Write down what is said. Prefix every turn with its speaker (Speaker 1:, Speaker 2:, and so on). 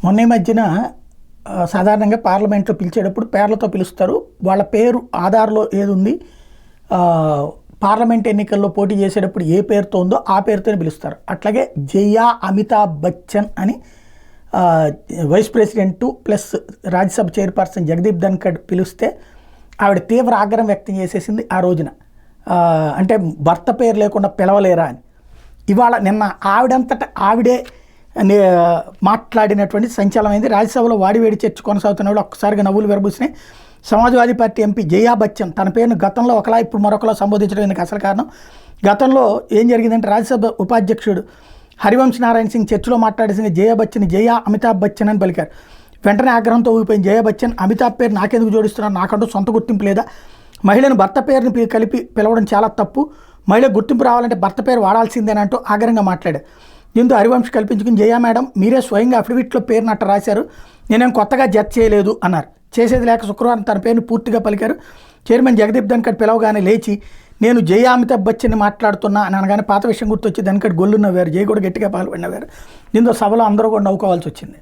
Speaker 1: మొన్న ఈ మధ్యన సాధారణంగా పార్లమెంట్లో పిలిచేటప్పుడు పేర్లతో పిలుస్తారు. వాళ్ళ పేరు ఆధార్‌లో ఏదుంది, పార్లమెంట్ ఎన్నికల్లో పోటీ చేసేటప్పుడు ఏ పేరుతో ఉందో ఆ పేరుతోనే పిలుస్తారు. అట్లాగే జయా అమితాబ్ బచ్చన్ అని vice president plus Rajya Sabha chairperson Jagdeep Dhankhar పిలిస్తే ఆవిడ తీవ్ర ఆగ్రహం వ్యక్తం చేసేసింది ఆ రోజున. అంటే భర్త పేరు లేకుండా పిలవలేరా అని. ఇవాళ నిన్న ఆవిడంతటా ఆవిడే మాట్లాడినటువంటి సంచలనమైంది. రాజ్యసభలో వాడివేడి చర్చ కొనసాగుతున్న వాళ్ళు ఒక్కసారిగా నవ్వులు విరబూసినాయి. సమాజ్వాదీ పార్టీ ఎంపీ జయా బచ్చన్ తన పేరును గతంలో ఒకలా ఇప్పుడు మరొకలా సంబోధించడం ఎందుకు అసలు కారణం. గతంలో ఏం జరిగిందంటే రాజ్యసభ ఉపాధ్యక్షుడు హరివంశ్ నారాయణ సింగ్ చర్చలో మాట్లాడేసిన జయా బచ్చన్ జయా అమితాబ్ బచ్చన్ అని పలికారు. వెంటనే ఆగ్రహంతో ఊగిపోయిన జయా బచ్చన్ అమితాబ్ పేరు నాకెందుకు జోడిస్తున్నారు, నాకంటూ సొంత గుర్తింపు లేదా, మహిళను భర్త పేరుని కలిపి పిలవడం చాలా తప్పు, మహిళ గుర్తింపు రావాలంటే భర్త పేరు వాడాల్సిందేనంటూ ఆగ్రహంగా మాట్లాడారు. దీంతో హరివంశ్ కల్పించుకుని జయా మేడం మీరే స్వయంగా అఫిడవిట్లో పేరును అట్ట రాశారు, నేనేం కొత్తగా జడ్జ్ చేయలేదు అన్నారు. చేసేది లేక శుక్రవారం తన పేరుని పూర్తిగా పలికారు. చైర్మన్ జగదీప్ ధన్కడ్ పిలవగానే లేచి నేను జయా అమితాబ్ బచ్చన్ని మాట్లాడుతున్నా అని అనగానే పాత విషయం గుర్తొచ్చి ధన్కడ్ గొల్లు నవ్వారు. జయ కూడా గట్టిగా పాల్పడినవారు. దీంతో సభలో అందరూ కూడా నవ్వుకోవాల్సి వచ్చింది.